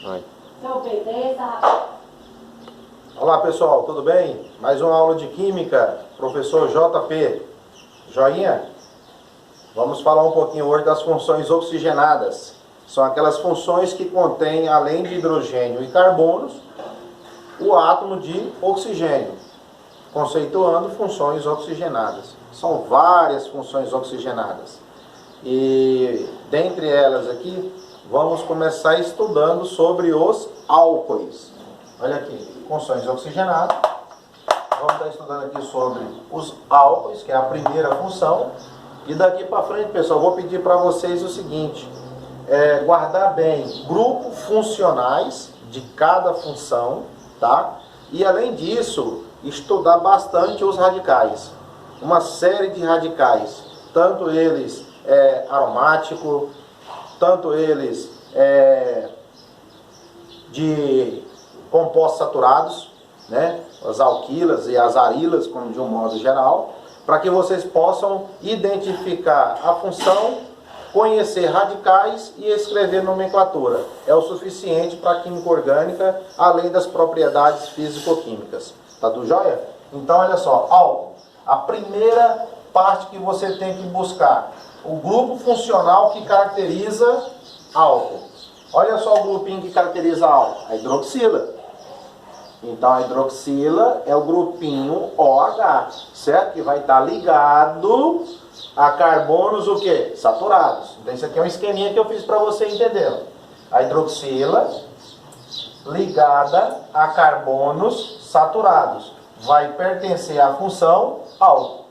Vai. Olá pessoal, tudo bem? Mais uma aula de Química, professor JP. Joinha? Vamos falar um pouquinho hoje das funções oxigenadas. São aquelas funções que contêm, além de hidrogênio e carbonos, o átomo de oxigênio. Conceituando funções oxigenadas. São várias funções oxigenadas. E dentre elas aqui, vamos começar estudando sobre os álcoois. Olha aqui, funções oxigenadas. Vamos estar estudando aqui sobre os álcoois, que é a primeira função. E daqui para frente, pessoal, vou pedir para vocês o seguinte: guardar bem grupos funcionais de cada função, tá? E além disso, estudar bastante os radicais. Uma série de radicais, tanto eles aromáticos, tanto eles de compostos saturados, né? As alquilas e as arilas, como de um modo geral, para que vocês possam identificar a função, conhecer radicais e escrever nomenclatura. É o suficiente para a química orgânica, além das propriedades físico-químicas. Tá do jóia? Então, olha só, álcool. A primeira parte que você tem que buscar, o grupo funcional que caracteriza álcool. Olha só o grupinho que caracteriza álcool, a hidroxila. Então, a hidroxila é o grupinho OH, certo? Que vai estar ligado a carbonos o quê? Saturados. Então, isso aqui é um esqueminha que eu fiz para você entender. A hidroxila ligada a carbonos saturados vai pertencer à função álcool.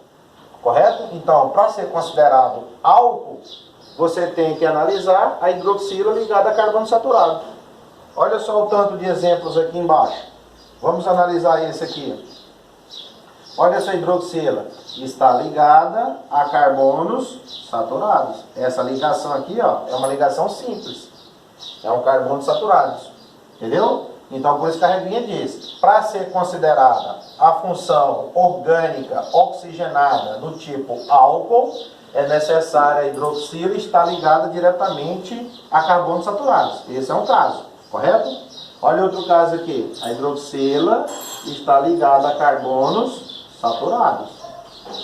Correto? Então, para ser considerado álcool, você tem que analisar a hidroxila ligada a carbono saturado. Olha só o tanto de exemplos aqui embaixo. Vamos analisar esse aqui. Olha essa hidroxila. Está ligada a carbonos saturados. Essa ligação aqui, ó, é uma ligação simples. É um carbono saturados. Entendeu? Então, por isso que a regrinha diz: para ser considerada a função orgânica oxigenada do tipo álcool, é necessária a hidroxila estar ligada diretamente a carbonos saturados. Esse é um caso, correto? Olha outro caso aqui. A hidroxila está ligada a carbonos saturados.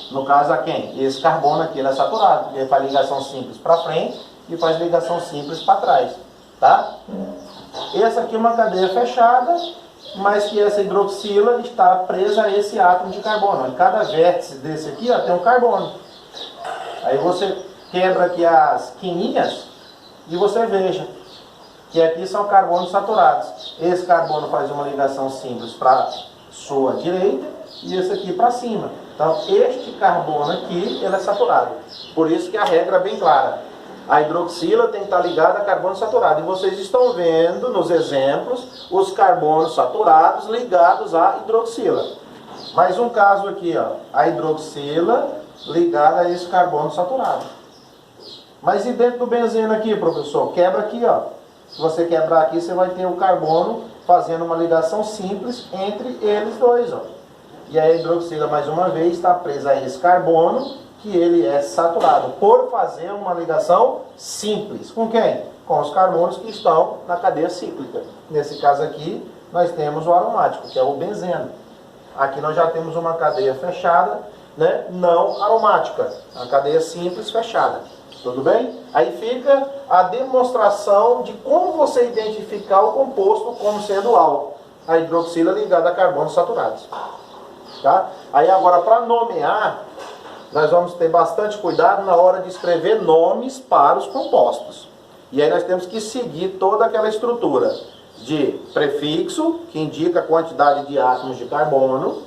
No caso a quem? Esse carbono aqui ele é saturado. Ele faz ligação simples para frente e faz ligação simples para trás. Tá? Essa aqui é uma cadeia fechada, mas que essa hidroxila está presa a esse átomo de carbono. Em cada vértice desse aqui, ó, tem um carbono. Aí você quebra aqui as quininhas e você veja que aqui são carbonos saturados. Esse carbono faz uma ligação simples para sua direita e esse aqui para cima. Então, este carbono aqui, ele é saturado. Por isso que a regra é bem clara. A hidroxila tem que estar ligada a carbono saturado. E vocês estão vendo nos exemplos os carbonos saturados ligados à hidroxila. Mais um caso aqui, ó. A hidroxila ligada a esse carbono saturado. Mas e dentro do benzeno aqui, professor? Quebra aqui, ó. Se você quebrar aqui, você vai ter o carbono fazendo uma ligação simples entre eles dois, ó. E a hidroxila, mais uma vez, está presa a esse carbono, que ele é saturado, por fazer uma ligação simples. Com quem? Com os carbonos que estão na cadeia cíclica. Nesse caso aqui, nós temos o aromático, que é o benzeno. Aqui nós já temos uma cadeia fechada, né, não aromática. A cadeia simples fechada. Tudo bem? Aí fica a demonstração de como você identificar o composto como sendo álcool. A hidroxila ligada a carbonos saturados. Tá? Aí agora, para nomear, nós vamos ter bastante cuidado na hora de escrever nomes para os compostos. E aí nós temos que seguir toda aquela estrutura de prefixo, que indica a quantidade de átomos de carbono,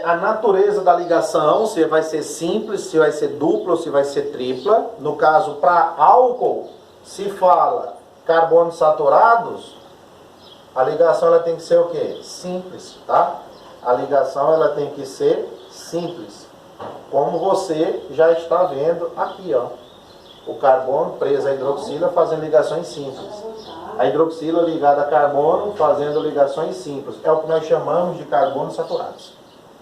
a natureza da ligação, se vai ser simples, se vai ser dupla ou se vai ser tripla. No caso, para álcool, se fala carbonos saturados, a ligação ela tem que ser o quê? Simples, tá? A ligação ela tem que ser simples. Como você já está vendo aqui, ó. O carbono preso à hidroxila fazendo ligações simples. A hidroxila ligada a carbono fazendo ligações simples. É o que nós chamamos de carbonos saturados.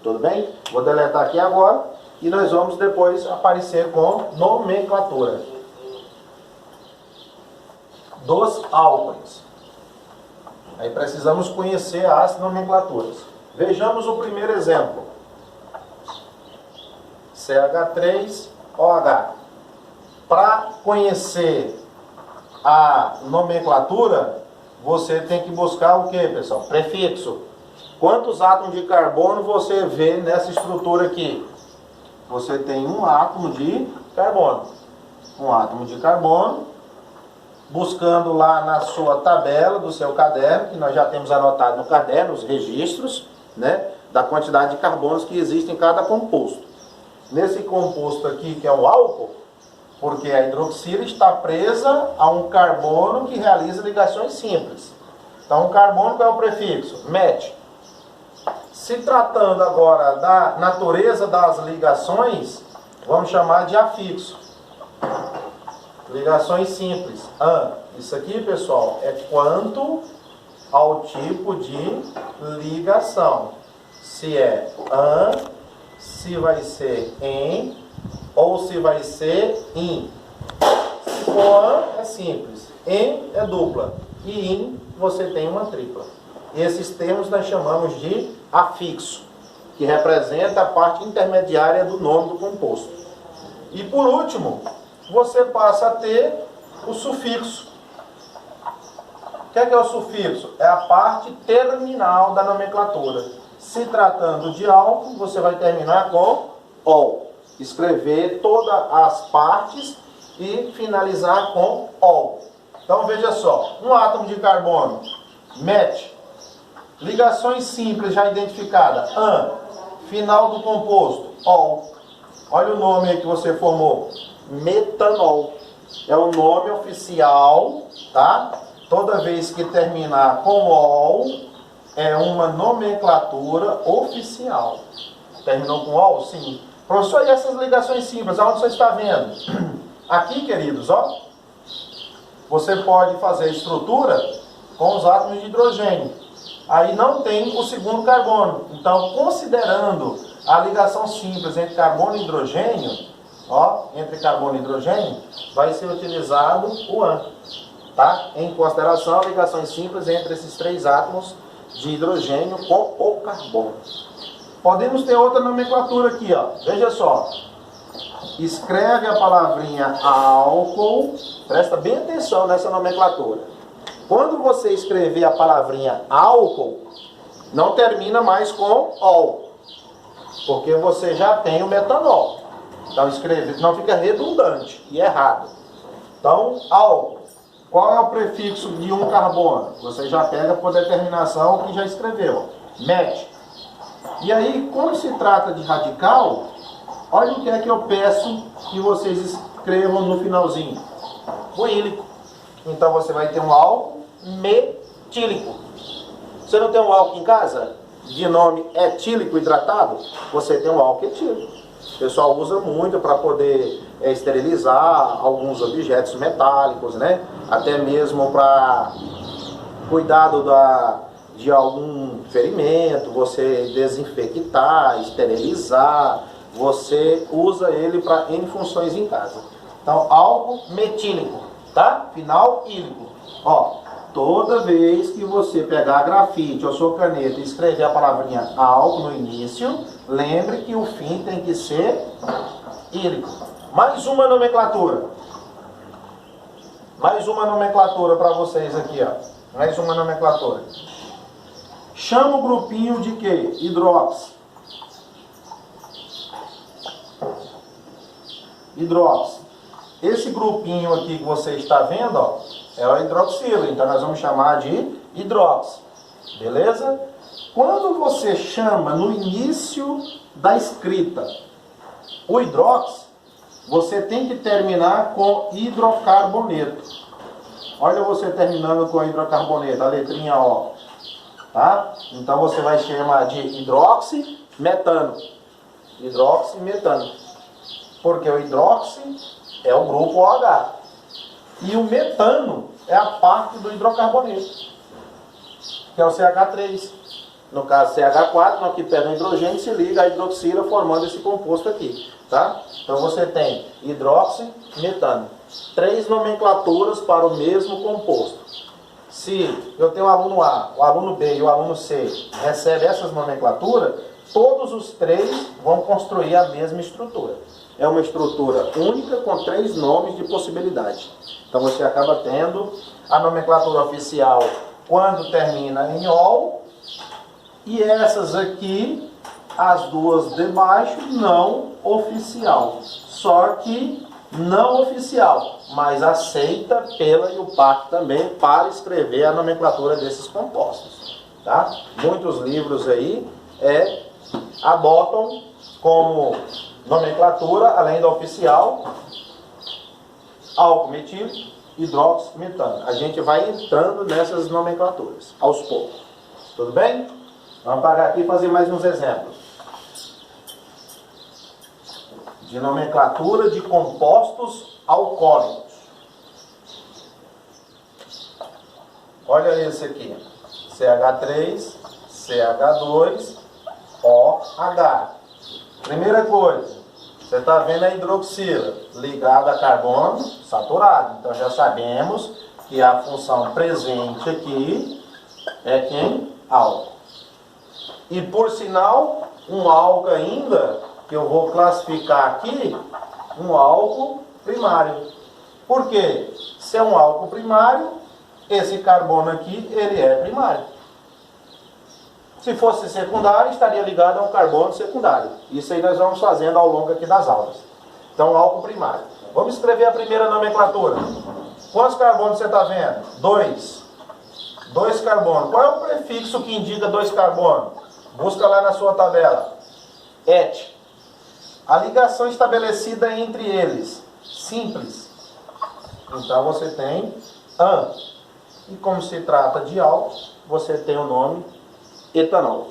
Tudo bem? Vou deletar aqui agora e nós vamos depois aparecer com nomenclatura. dos álcoois. Aí precisamos conhecer as nomenclaturas. Vejamos o primeiro exemplo. CH3OH. Para conhecer a nomenclatura, você tem que buscar o que, pessoal? Prefixo. Quantos átomos de carbono você vê nessa estrutura aqui? Você tem um átomo de carbono. Um átomo de carbono. Buscando lá na sua tabela do seu caderno, que nós já temos anotado no caderno, os registros, né, da quantidade de carbonos que existe em cada composto. Nesse composto aqui, que é um álcool, porque a hidroxila está presa a um carbono que realiza ligações simples. Então, o carbono, qual é o prefixo? MET. Se tratando agora da natureza das ligações, vamos chamar de afixo. Ligações simples. Isso aqui, pessoal, é quanto ao tipo de ligação. Se é se vai ser em, ou se vai ser in. Se for é simples. Em é dupla. E in você tem uma tripla. Esses termos nós chamamos de afixo, que representa a parte intermediária do nome do composto. E por último, você passa a ter o sufixo. O que é o sufixo? É a parte terminal da nomenclatura. Se tratando de álcool, você vai terminar com ol. Escrever todas as partes e finalizar com ol. Então veja só, um átomo de carbono, MET. Ligações simples já identificadas, final do composto, ol. Olha o nome aí que você formou, metanol. É o nome oficial, tá? Toda vez que terminar com ol, é uma nomenclatura oficial. Terminou com ol? Sim. Professor, e essas ligações simples, aonde você está vendo? Aqui, queridos, ó. Você pode fazer estrutura com os átomos de hidrogênio. Aí não tem o segundo carbono. Então, considerando a ligação simples entre carbono e hidrogênio, ó, entre carbono e hidrogênio, vai ser utilizado o AN. Tá? Em consideração, ligações simples entre esses três átomos de hidrogênio com o carbono. Podemos ter outra nomenclatura aqui, ó. Veja só. Escreve a palavrinha álcool. Presta bem atenção nessa nomenclatura. Quando você escrever a palavrinha álcool, não termina mais com ol, porque você já tem o metanol. Então escreve, não fica redundante e errado. Então, álcool. Qual é o prefixo de um carbono? Você já pega por determinação o que já escreveu. MET. E aí, quando se trata de radical, olha o que é que eu peço que vocês escrevam no finalzinho. O ílico. Então você vai ter um álcool metílico. Você não tem um álcool em casa de nome etílico hidratado? Você tem um álcool etílico. O pessoal usa muito para poder esterilizar alguns objetos metálicos, né? Até mesmo para cuidado de algum ferimento, você desinfectar, esterilizar, você usa ele para N funções em casa. Então, álcool metílico, tá? Final ílico. Ó, toda vez que você pegar a grafite ou sua caneta e escrever a palavrinha álcool no início, lembre que o fim tem que ser ílico. Mais uma nomenclatura. Mais uma nomenclatura para vocês aqui, ó. Mais uma nomenclatura. Chama o grupinho de quê? Hidróxido. Hidróxido. Esse grupinho aqui que você está vendo, ó, é o hidroxilo. Então nós vamos chamar de hidróxido. Beleza? Quando você chama no início da escrita o hidróxido, você tem que terminar com hidrocarboneto. Olha você terminando com hidrocarboneto, a letrinha O. Tá? Então você vai chamar de hidroximetano. Hidroximetano. Porque o hidroxi é o grupo OH. E o metano é a parte do hidrocarboneto, que é o CH3. No caso CH4, no que pega o hidrogênio, se liga a hidroxila formando esse composto aqui. Tá? Então você tem hidroximetano. três nomenclaturas para o mesmo composto. Se eu tenho o aluno A, o aluno B e o aluno C recebem essas nomenclaturas, todos os três vão construir a mesma estrutura. É uma estrutura única com três nomes de possibilidade. Então você acaba tendo a nomenclatura oficial quando termina em OL, e essas aqui, as duas de baixo, não oficial. Só que não oficial, mas aceita pela IUPAC também para escrever a nomenclatura desses compostos. Tá? Muitos livros aí adotam como nomenclatura, além da oficial, álcool metílico, hidróxido, metano. A gente vai entrando nessas nomenclaturas, aos poucos. Tudo bem? Vamos parar aqui e fazer mais uns exemplos. De nomenclatura de compostos alcoólicos. Olha esse aqui. CH3, CH2, OH. Primeira coisa, você está vendo a hidroxila ligada a carbono saturado. Então já sabemos que a função presente aqui é quem? Álcool. E por sinal, um álcool ainda, que eu vou classificar aqui, um álcool primário. Por quê? Se é um álcool primário, esse carbono aqui, ele é primário. Se fosse secundário, estaria ligado a um carbono secundário. Isso aí nós vamos fazendo ao longo aqui das aulas. Então, álcool primário. Vamos escrever a primeira nomenclatura. Quantos carbonos você está vendo? 2. 2 carbonos. Qual é o prefixo que indica 2 carbonos? Busca lá na sua tabela. Et. A ligação estabelecida entre eles. Simples. Então, você tem an. E como se trata de álcool, você tem o nome etanol,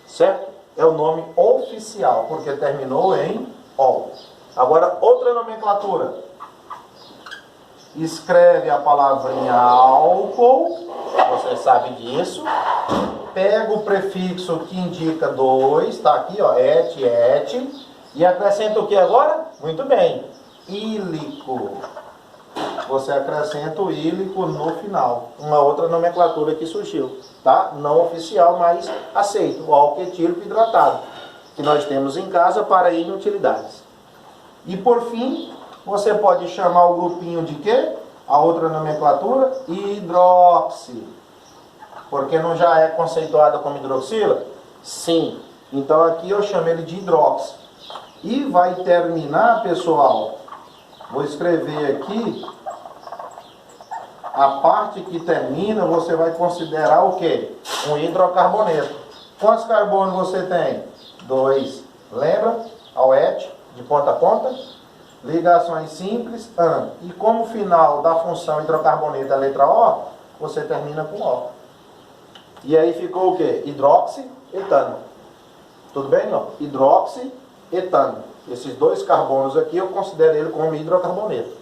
certo? É o nome oficial, porque terminou em ol. Agora, outra nomenclatura. Escreve a palavrinha álcool, você sabe disso. Pega o prefixo que indica 2, está aqui, ó, et, e acrescenta o que agora? Muito bem, ílico. Você acrescenta o ílico no final. Uma outra nomenclatura que surgiu, tá? Não oficial, mas aceito. O álcool etílico hidratado, que nós temos em casa para inutilidades. E por fim, você pode chamar o grupinho de quê? A outra nomenclatura? Hidroxi. Porque não já é conceituada como hidroxila? Sim. Então aqui eu chamo ele de hidroxi. E vai terminar, pessoal, vou escrever aqui, a parte que termina, você vai considerar o quê? Um hidrocarboneto. Quantos carbonos você tem? 2. Lembra? Ao et, de ponta a ponta. Ligações simples, an. E como final da função hidrocarboneto é a letra O, você termina com O. E aí ficou o quê? Hidroxi, etano. Tudo bem? Não? Hidroxi, etano. Esses 2 carbonos aqui, eu considero ele como hidrocarboneto.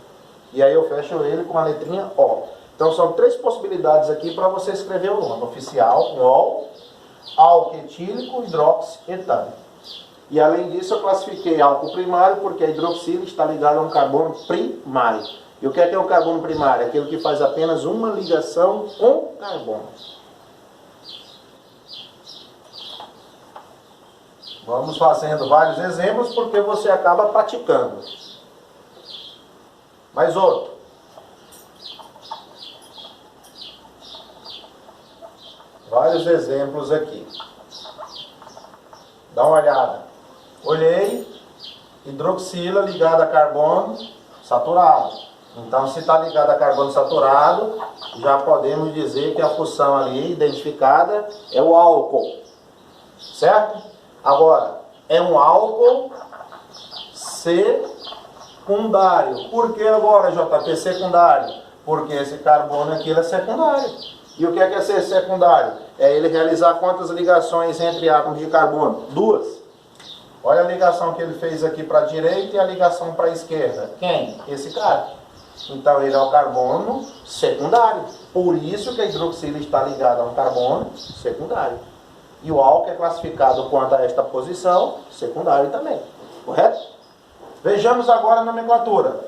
E aí eu fecho ele com a letrinha O. Então são 3 possibilidades aqui para você escrever o nome. Oficial, ol, álcool etílico, hidroxi, etano. E além disso eu classifiquei álcool primário porque a hidroxila está ligada a um carbono primário. E o que é um carbono primário? Aquele que faz apenas uma ligação com carbono. Vamos fazendo vários exemplos porque você acaba praticando. Mais outro. Vários exemplos aqui. Dá uma olhada. Olhei, hidroxila ligada a carbono saturado. Então, se está ligada a carbono saturado, já podemos dizer que a função ali identificada é o álcool. Certo? Agora, é um álcool secundário. Por que agora, JP, secundário? Porque esse carbono aqui é secundário. E o que é ser secundário? É ele realizar quantas ligações entre átomos de carbono? 2. Olha a ligação que ele fez aqui para a direita e a ligação para a esquerda. Quem? Esse cara. Então ele é o carbono secundário. Por isso que a hidroxila está ligada a um carbono secundário. E o álcool é classificado quanto a esta posição secundário também. Correto? Vejamos agora a nomenclatura.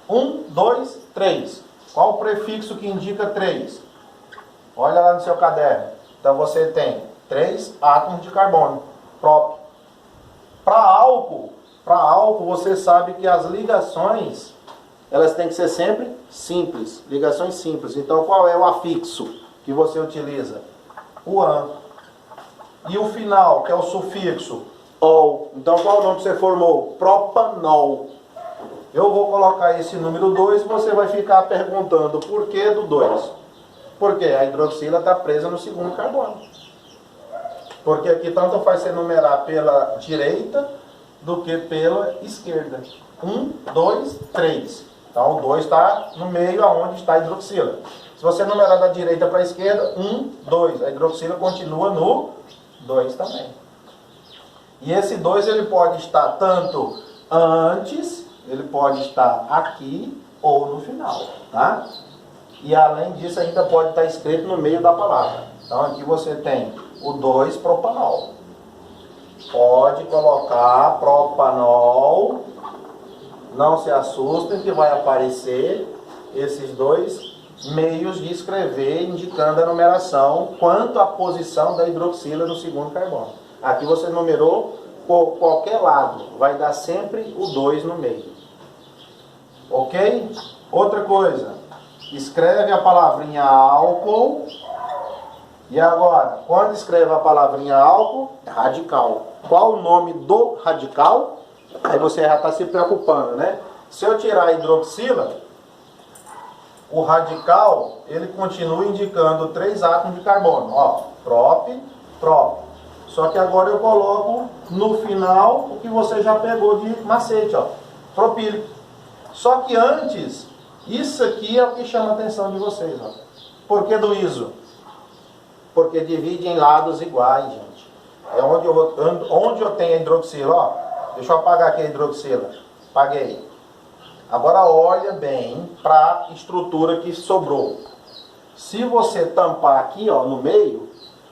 1, 2, 3. Qual o prefixo que indica 3? Olha lá no seu caderno. Então você tem 3 átomos de carbono próprio. Para álcool você sabe que as ligações, elas têm que ser sempre simples, ligações simples. Então qual é o afixo que você utiliza? O an. E o final, que é o sufixo, ol. Então qual o nome que você formou? Propanol. Eu vou colocar esse número 2 e você vai ficar perguntando por que do 2. Porque a hidroxila está presa no segundo carbono. Porque aqui tanto faz você numerar pela direita do que pela esquerda. 1, 2, 3. Então o 2 está no meio aonde está a hidroxila. Se você numerar da direita para a esquerda, 1, 2. A hidroxila continua no 2 também. E esse 2 ele pode estar tanto antes, ele pode estar aqui ou no final, tá? E além disso ainda pode estar escrito no meio da palavra. Então aqui você tem o 2-propanol. Pode colocar propanol. Não se assustem que vai aparecer esses dois meios de escrever indicando a numeração quanto à posição da hidroxila no segundo carbono. Aqui você numerou por qualquer lado, vai dar sempre o 2 no meio. Ok? Outra coisa, escreve a palavrinha álcool. E agora, quando escreve a palavrinha álcool, é radical. Qual o nome do radical? Aí você já está se preocupando, né? Se eu tirar a hidroxila, o radical, ele continua indicando 3 átomos de carbono. Ó, prop, prop. Só que agora eu coloco no final o que você já pegou de macete, ó, propílico. Só que antes, isso aqui é o que chama a atenção de vocês, ó. Por que do iso? Porque divide em lados iguais, gente. É onde eu tenho a hidroxila, ó. Deixa eu apagar aqui a hidroxila. Apaguei. Agora olha bem para a estrutura que sobrou. Se você tampar aqui, ó, no meio,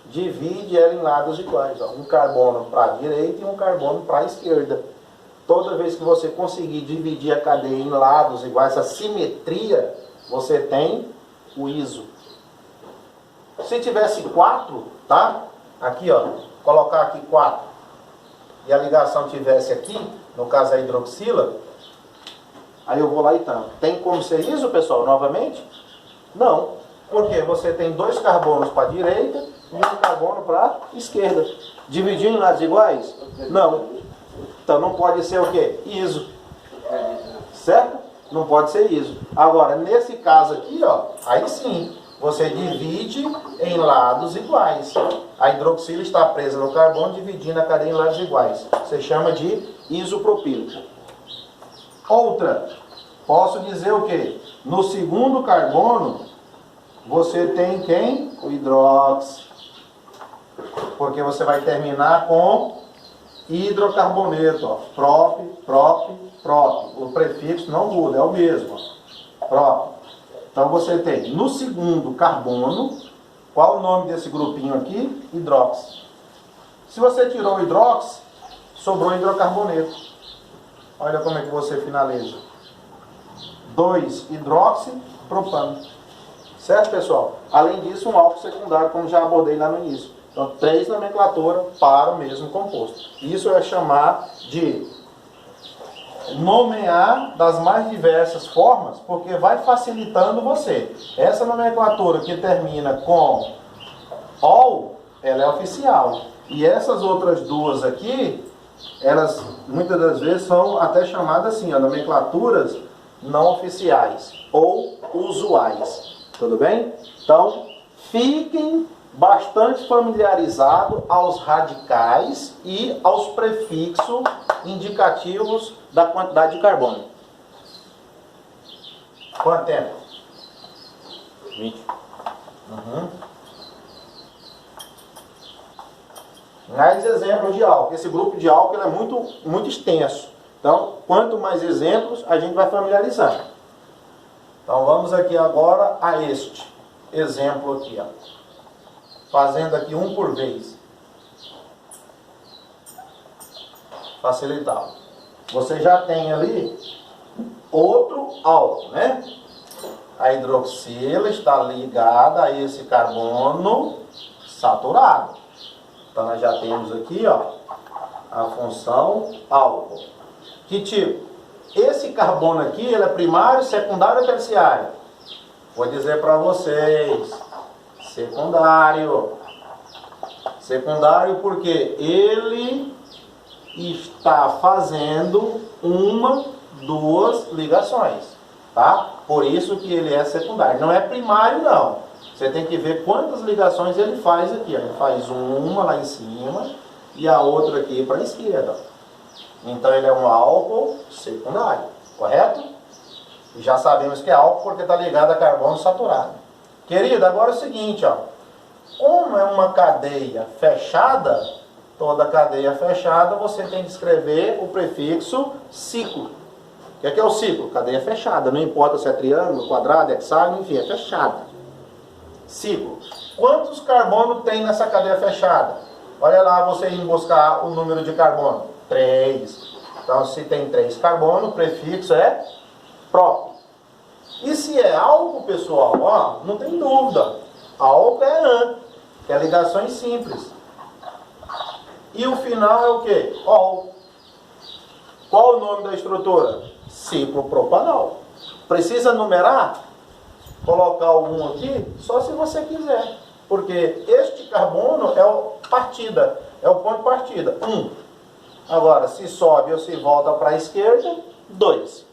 divide ela em lados iguais, ó. Um carbono para a direita e um carbono para a esquerda. Toda vez que você conseguir dividir a cadeia em lados iguais, essa simetria, você tem o iso. Se tivesse 4, tá? Aqui, ó, colocar aqui 4 e a ligação tivesse aqui, no caso a hidroxila, aí eu vou lá e tampo. Tem como ser iso, pessoal, novamente? Não. Porque você tem 2 carbonos para a direita e um carbono para a esquerda. Dividir em lados iguais? Não. Então não pode ser o quê? Iso. Certo? Não pode ser iso. Agora, nesse caso aqui, ó, aí sim, você divide em lados iguais. A hidroxila está presa no carbono, dividindo a cadeia em lados iguais. Você chama de isopropílico. Outra, posso dizer o quê? No segundo carbono, você tem quem? O hidróxido. Porque você vai terminar com hidrocarboneto, ó. Prop, prop, prop. O prefixo não muda, é o mesmo. Ó. Prop. Então você tem no segundo carbono, qual o nome desse grupinho aqui? Hidróxido. Se você tirou o hidróxido, sobrou hidrocarboneto. Olha como é que você finaliza. 2 hidróxido, propano. Certo, pessoal? Além disso, um álcool secundário, como já abordei lá no início. Então, 3 nomenclaturas para o mesmo composto. Isso é chamar de nomear das mais diversas formas, porque vai facilitando você. Essa nomenclatura que termina com ol, ela é oficial. E essas outras duas aqui, elas muitas das vezes são até chamadas assim, ó, nomenclaturas não oficiais ou usuais. Tudo bem? Então, fiquem bastante familiarizados aos radicais e aos prefixos indicativos da quantidade de carbono. Quanto tempo? 20. Mais exemplos de álcool. Esse grupo de álcool é muito extenso. Então, quanto mais exemplos, a gente vai familiarizar. Então, vamos aqui agora a este exemplo aqui, ó. Fazendo aqui um por vez. Facilitar. Você já tem ali outro álcool, né? A hidroxila está ligada a esse carbono saturado. Então nós já temos aqui, ó, a função álcool. Que tipo? Esse carbono aqui, ele é primário, secundário ou terciário? Vou dizer para vocês, secundário. Secundário porque ele está fazendo uma, duas ligações, tá? Por isso que ele é secundário. Não é primário, não. Você tem que ver quantas ligações ele faz aqui. Ele faz uma lá em cima e a outra aqui para a esquerda. Então ele é um álcool secundário, correto? E já sabemos que é álcool porque está ligado a carbono saturado. Querido, agora é o seguinte, ó. Como é uma cadeia fechada, toda cadeia fechada, você tem que escrever o prefixo ciclo. O que é o ciclo? Cadeia fechada, não importa se é triângulo, quadrado, hexágono, enfim, é fechada. Ciclo. Quantos carbonos tem nessa cadeia fechada? Olha lá você ir buscar o número de carbono. 3. Então, se tem 3 carbonos, o prefixo é próprio. E se é álcool, pessoal, ó, não tem dúvida. Álcool é AN, que é ligações simples. E o final é o quê? Ol. Qual o nome da estrutura? Ciclopropanol. Precisa numerar? Colocar algum aqui? Só se você quiser. Porque este carbono é o partida, é o ponto de partida. 1. Agora, se sobe ou se volta para a esquerda, 2.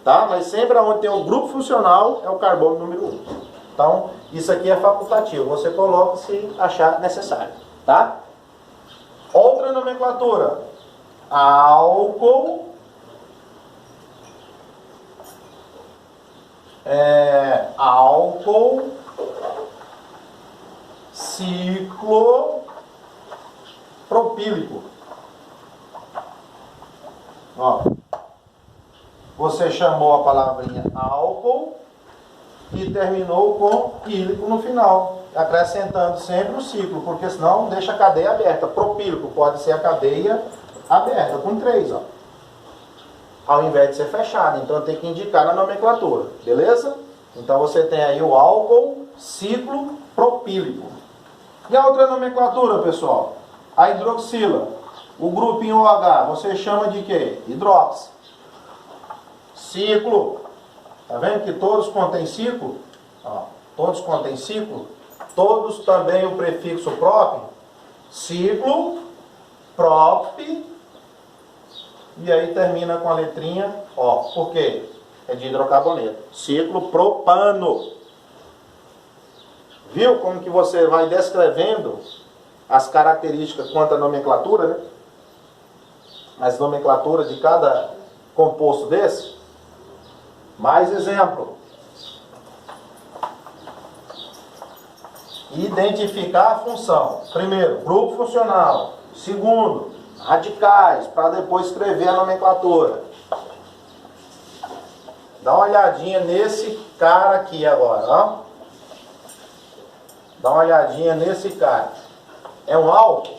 Tá? Mas sempre onde tem um grupo funcional é o carbono número 1. Então, isso aqui é facultativo. Você coloca se achar necessário. Tá? Outra nomenclatura. Álcool. Álcool. Ciclopropílico. Ó. Você chamou a palavrinha álcool e terminou com ílico no final, acrescentando sempre o ciclo, porque senão deixa a cadeia aberta. Propílico pode ser a cadeia aberta, com 3, ó. Ao invés de ser fechada, então tem que indicar na nomenclatura, beleza? Então você tem aí o álcool ciclopropílico. E a outra nomenclatura, pessoal? A hidroxila. O grupinho OH, você chama de quê? Hidróxido. Ciclo. Tá vendo que todos contêm ciclo? Ó, todos contêm ciclo. Todos também o prefixo próprio. Ciclo, prop. E aí termina com a letrinha O. Por quê? É de hidrocarboneto. Ciclo propano. Viu como que você vai descrevendo as características quanto à nomenclatura, né? As nomenclaturas de cada composto desse. Mais exemplo. Identificar a função. Primeiro, grupo funcional. Segundo, radicais, para depois escrever a nomenclatura. Dá uma olhadinha nesse cara aqui agora, ó. Dá uma olhadinha nesse cara. É um álcool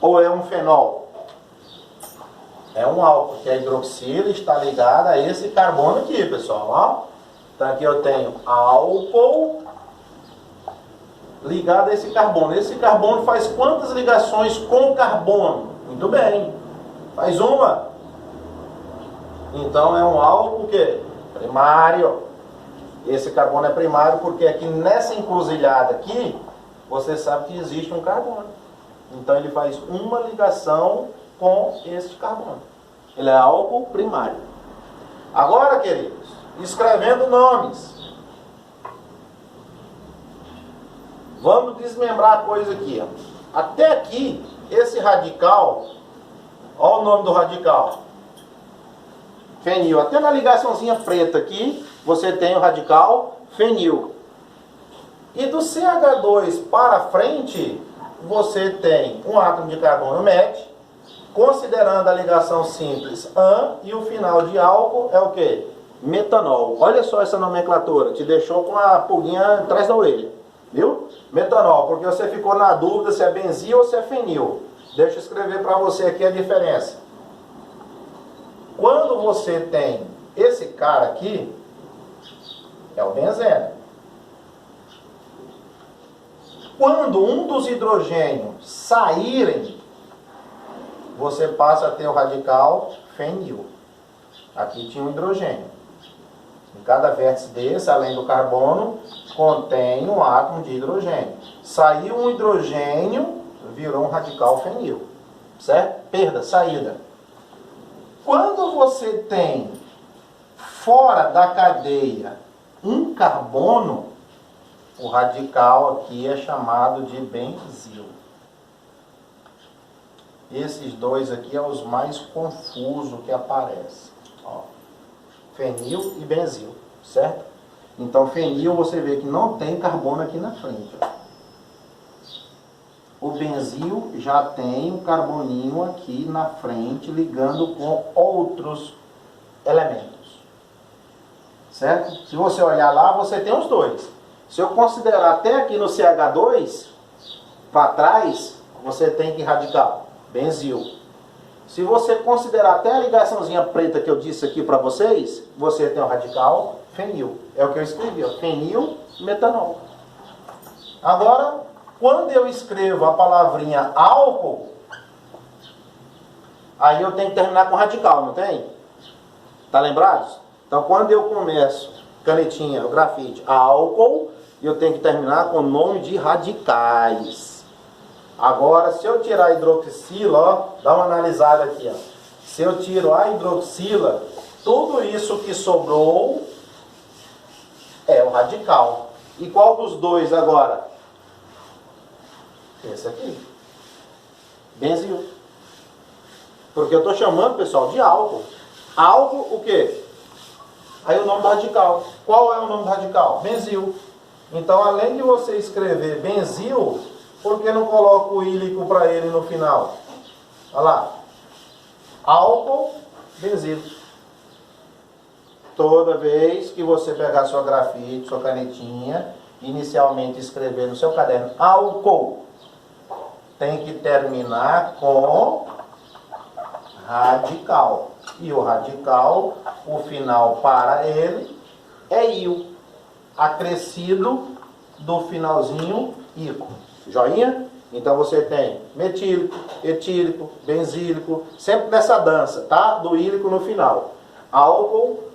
ou é um fenol? É um álcool, porque a hidroxila está ligada a esse carbono aqui, pessoal. Ó. Então aqui eu tenho álcool ligado a esse carbono. Esse carbono faz quantas ligações com carbono? Muito bem. Faz uma. Então é um álcool o quê? Primário. Esse carbono é primário porque aqui nessa encruzilhada aqui, você sabe que existe um carbono. Então ele faz uma ligação com este carbono. Ele é álcool primário. Agora, queridos, escrevendo nomes. Vamos desmembrar a coisa aqui. Ó. Até aqui, esse radical, olha o nome do radical. Fenil. Até na ligaçãozinha preta aqui, você tem o radical fenil. E do CH2 para frente, você tem um átomo de carbono MET, considerando a ligação simples AN, e o final de álcool é o que? Metanol. Olha só essa nomenclatura, te deixou com a pulguinha atrás da orelha. Viu? Metanol, porque você ficou na dúvida se é benzil ou se é fenil. Deixa eu escrever para você aqui a diferença. Quando você tem Esse cara aqui é o benzeno. Quando um dos hidrogênios saírem, você passa a ter o radical fenil. Aqui tinha um hidrogênio. Em cada vértice desse, além do carbono, contém um átomo de hidrogênio. Saiu um hidrogênio, virou um radical fenil. Certo? Perda, saída. Quando você tem fora da cadeia um carbono, o radical aqui é chamado de benzil. Esses dois aqui são os mais confusos que aparecem. Ó, fenil e benzil, certo? Então, fenil você vê que não tem carbono aqui na frente. Ó. O benzil já tem um carboninho aqui na frente, ligando com outros elementos. Certo? Se você olhar lá, você tem os dois. Se eu considerar até aqui no CH2, para trás, você tem que radical, benzil. Se você considerar até a ligaçãozinha preta que eu disse aqui para vocês, você tem o radical fenil. É o que eu escrevi, ó, fenil metanol. Agora, quando eu escrevo a palavrinha álcool, aí eu tenho que terminar com radical, não tem? Tá lembrados? Então, quando eu começo, canetinha, o grafite, álcool, eu tenho que terminar com o nome de radicais. Agora, se eu tirar a hidroxila, ó, dá uma analisada aqui, ó. Se eu tiro a hidroxila, tudo isso que sobrou é o radical. E qual dos dois agora? Esse aqui. Benzil. Porque eu estou chamando, pessoal, de álcool. Álcool, o quê? Aí o nome do radical. Qual é o nome do radical? Benzil. Então, além de você escrever benzil, por que não coloca o ílico para ele no final? Olha lá. Álcool, benzil. Toda vez que você pegar sua grafite, sua canetinha, inicialmente escrever no seu caderno álcool, tem que terminar com radical. E o radical, o final para ele é IL, acrescido do finalzinho ico. Joinha? Então você tem metílico, etílico, benzílico, sempre nessa dança, tá? Do ílico no final. Álcool,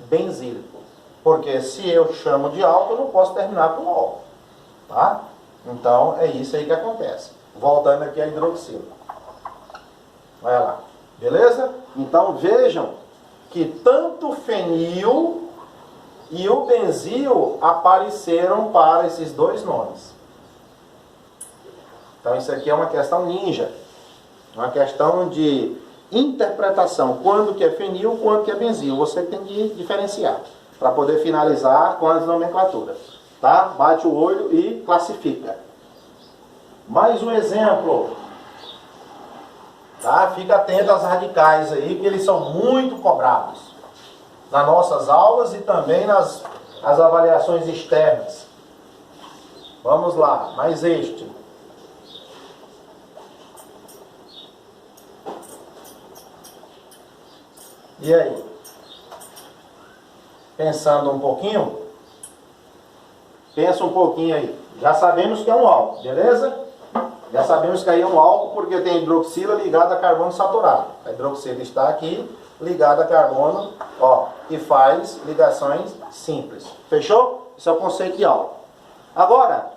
benzílico. Porque se eu chamo de álcool, eu não posso terminar com ol, tá? Então é isso aí que acontece. Voltando aqui a hidroxila. Olha lá. Beleza? Então vejam que tanto o fenil e o benzil apareceram para esses dois nomes. Então isso aqui é uma questão ninja. Uma questão de interpretação. Quando que é fenil, quando que é benzil. Você tem que diferenciar para poder finalizar com as nomenclaturas. Tá? Bate o olho e classifica. Mais um exemplo. Tá? Fica atento às radicais aí, que eles são muito cobrados nas nossas aulas e também nas avaliações externas. Vamos lá, mais este. E aí? Pensando um pouquinho? Pensa um pouquinho aí. Já sabemos que é um álcool, beleza? Já sabemos que aí é um álcool porque tem hidroxila ligada a carbono saturado. A hidroxila está aqui ligada a carbono, ó, que faz ligações simples. Fechou? Esse é o conceito de álcool. Agora,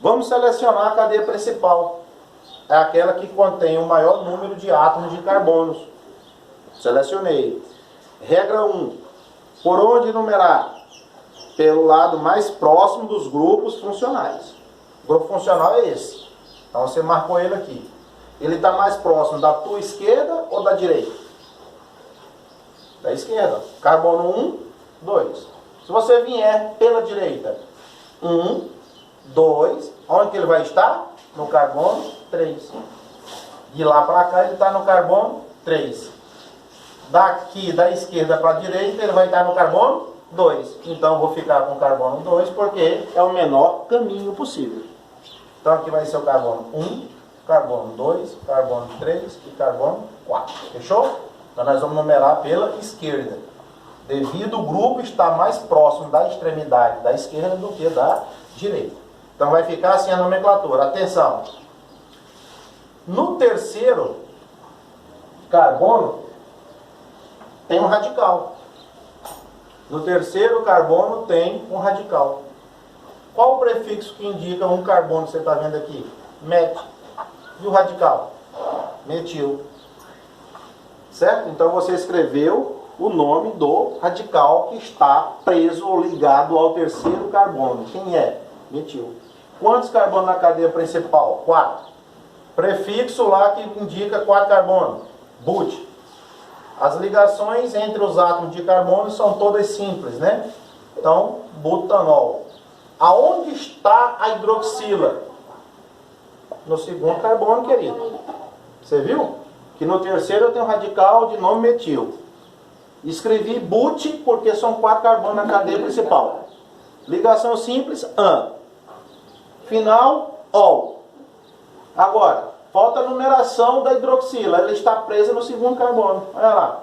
vamos selecionar a cadeia principal. É aquela que contém o maior número de átomos de carbonos. Selecionei. Regra 1. Por onde numerar? Pelo lado mais próximo dos grupos funcionais. O grupo funcional é esse. Então você marcou ele aqui. Ele está mais próximo da tua esquerda ou da direita? Da esquerda. Carbono 1, 2. Se você vier pela direita, 1, 2. Onde que ele vai estar? No carbono 3. De lá para cá ele está no carbono 3. Daqui da esquerda para a direita ele vai estar no carbono 2. Então eu vou ficar com o carbono 2 porque é o menor caminho possível. Então aqui vai ser o carbono 1, carbono 2, carbono 3 e carbono 4. Fechou? Então nós vamos numerar pela esquerda. devido o grupo estar mais próximo da extremidade da esquerda do que da direita. Então vai ficar assim a nomenclatura. Atenção! No terceiro carbono tem um radical. No terceiro carbono tem um radical. Qual o prefixo que indica um carbono que você está vendo aqui? Met. E o radical? Metil. Certo? Então você escreveu o nome do radical que está preso ou ligado ao terceiro carbono. Quem é? Metil. Quantos carbonos na cadeia principal? 4. Prefixo lá que indica 4 carbonos. But. As ligações entre os átomos de carbono são todas simples, né? Então, butanol. Aonde está a hidroxila? No segundo carbono, querido. Você viu? Que no terceiro eu tenho um radical de nome metil. Escrevi but porque são 4 carbonos na cadeia principal. Ligação simples, an. Final, ol. Agora, falta a numeração da hidroxila. Ela está presa no segundo carbono. Olha lá.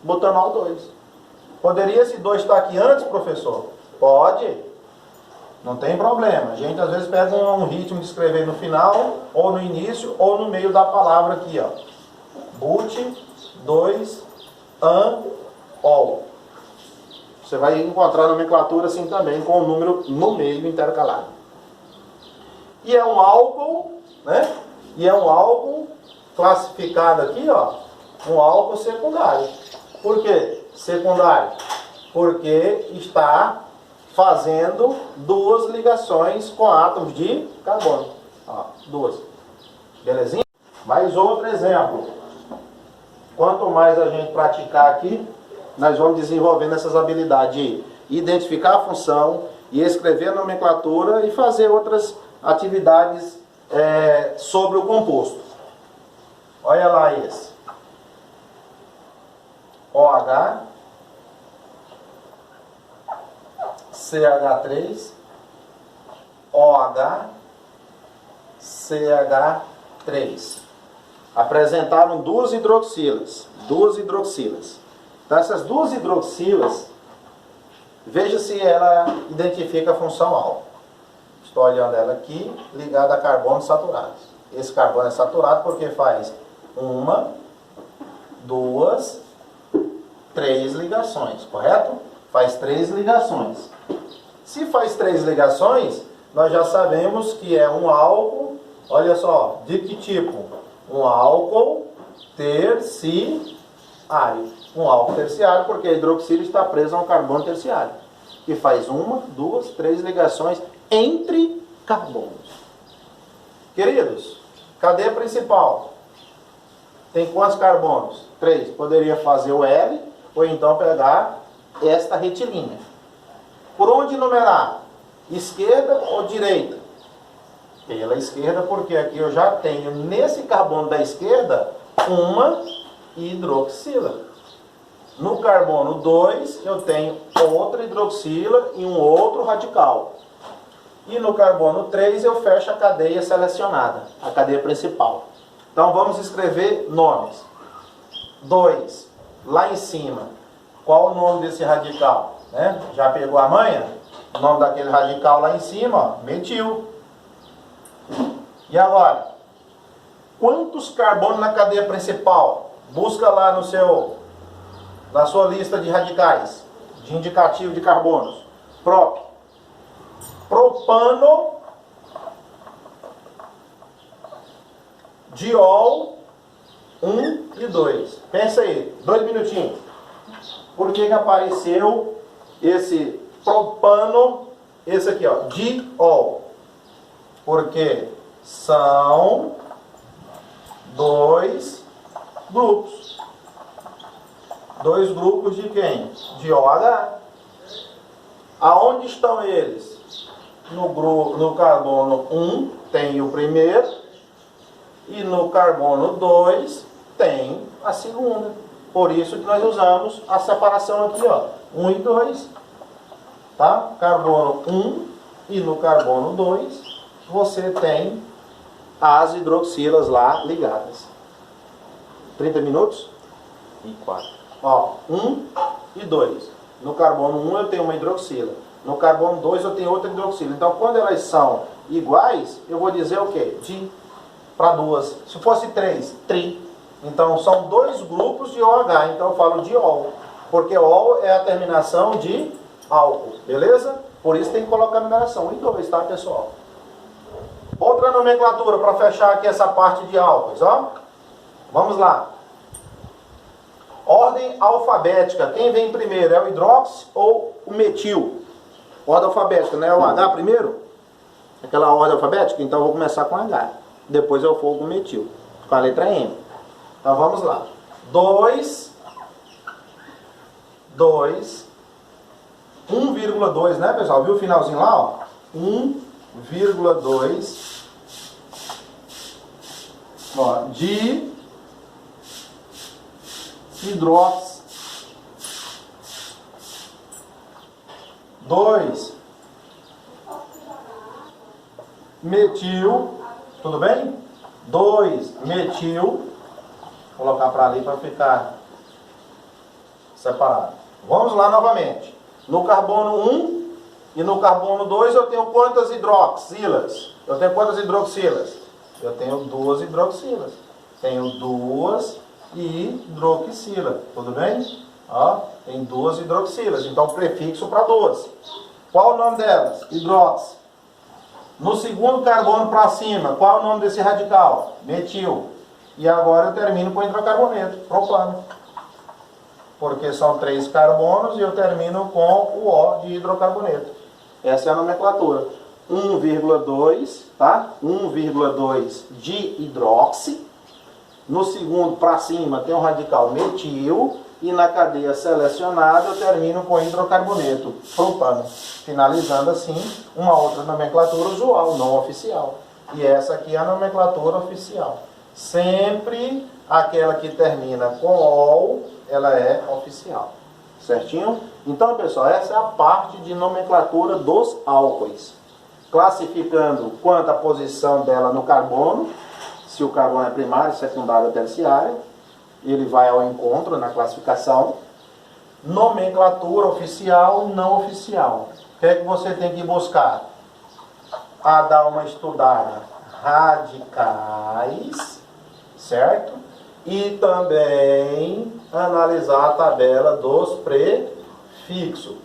Butanol 2. Poderia esse 2 estar aqui antes, professor? Pode. Não tem problema. A gente às vezes pega um ritmo de escrever no final, ou no início, ou no meio da palavra aqui, ó. But 2 an ol. Você vai encontrar a nomenclatura assim também, com o número no meio intercalado. E é um álcool, né? E é um álcool classificado aqui, ó, um álcool secundário. Por quê secundário? Porque está fazendo 2 ligações com átomos de carbono. Ó, 2. Belezinha? Mais outro exemplo. Quanto mais a gente praticar aqui, nós vamos desenvolvendo essas habilidades de identificar a função e escrever a nomenclatura e fazer outras atividades sobre o composto. Olha lá esse. OH, CH3, OH, CH3. Apresentaram 2 hidroxilas. 2 hidroxilas. Então essas 2 hidroxilas, veja se ela identifica a função álcool. Estou olhando ela aqui, ligada a carbonos saturados. Esse carbono é saturado porque faz 1, 2, 3 ligações, correto? Faz 3 ligações. Se faz 3 ligações, nós já sabemos que é um álcool, olha só, de que tipo? Um álcool terciário. Um álcool terciário porque a hidroxila está presa a um carbono terciário. Que faz 1, 2, 3 ligações entre carbonos. Queridos, cadeia principal tem quantos carbonos? 3. Poderia fazer o L ou então pegar esta retilínea. Por onde numerar? Esquerda ou direita? Pela esquerda, porque aqui eu já tenho nesse carbono da esquerda uma hidroxila. No carbono 2 eu tenho outra hidroxila e um outro radical. E no carbono 3 eu fecho a cadeia selecionada, a cadeia principal. Então vamos escrever nomes. 2, lá em cima. Qual o nome desse radical? Né? Já pegou a manha? O nome daquele radical lá em cima, ó, metil. E agora? Quantos carbonos na cadeia principal? Busca lá na sua lista de radicais, de indicativo de carbonos. Prop. Propano, diol, 1 e 2. Pensa aí, 2 minutinhos. Por que apareceu esse propano, esse aqui, ó, diol? Porque são 2 grupos. 2 grupos de quem? De OH. Aonde estão eles? No carbono 1 tem o primeiro e no carbono 2 tem a segunda. Por isso que nós usamos a separação aqui, ó, 1 e 2. Tá? Carbono 1 e no carbono 2 você tem as hidroxilas lá ligadas. 30 minutos? E 4. Ó, 1 e 2. No carbono 1 eu tenho uma hidroxila. No carbono 2 eu tenho outra hidroxila. Então, quando elas são iguais, eu vou dizer o quê? Di para duas. Se fosse 3, tri. Então, são 2 grupos de OH. Então, eu falo diol. Porque ol é a terminação de álcool. Beleza? Por isso tem que colocar a numeração 1 e 2, tá, pessoal? Outra nomenclatura para fechar aqui essa parte de álcoois, ó. Vamos lá. Ordem alfabética. Quem vem primeiro? É o hidróxido ou o metil? Ordem alfabética, não é o H primeiro? Aquela ordem alfabética? Então eu vou começar com H. Depois eu for com o metil. Com a letra M. Então vamos lá. 1,2, né, pessoal? Viu o finalzinho lá, ó? 1,2 de hidróxido. 2 metil, tudo bem? 2 metil, vou colocar para ali para ficar separado. Vamos lá novamente. No carbono 1 e no carbono 2 eu tenho quantas hidroxilas? Eu tenho quantas hidroxilas? Eu tenho 2 hidroxilas. Tenho 2 hidroxila, tudo bem? Ó, tem 2 hidroxilas, então prefixo para 2. Qual o nome delas? Hidróxido. No segundo carbono para cima, qual é o nome desse radical? Metil. E agora eu termino com hidrocarboneto, propano. Porque são 3 carbonos e eu termino com o O de hidrocarboneto. Essa é a nomenclatura. 1,2, tá? 1,2 de hidróxido. No segundo para cima tem o radical metil. E na cadeia selecionada eu termino com hidrocarboneto, propano. Finalizando assim, uma outra nomenclatura usual, não oficial. E essa aqui é a nomenclatura oficial. Sempre aquela que termina com ol, ela é oficial. Certinho? Então, pessoal, essa é a parte de nomenclatura dos álcoois. Classificando quanto a posição dela no carbono, se o carbono é primário, secundário ou terciário. Ele vai ao encontro na classificação. Nomenclatura oficial, não oficial. O que é que você tem que buscar? A dar uma estudada radicais, certo? E também analisar a tabela dos prefixos.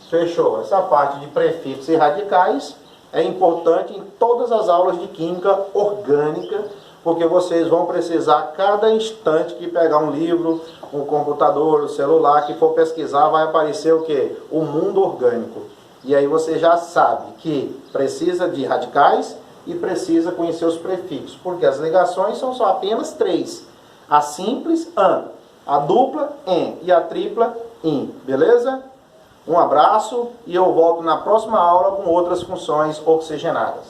Fechou? Essa parte de prefixos e radicais é importante em todas as aulas de química orgânica, porque vocês vão precisar, a cada instante que pegar um livro, um computador, um celular, que for pesquisar, vai aparecer o quê? O mundo orgânico. E aí você já sabe que precisa de radicais e precisa conhecer os prefixos, porque as ligações são só apenas 3. A simples, an, a dupla, en, e a tripla, in. Beleza? Um abraço e eu volto na próxima aula com outras funções oxigenadas.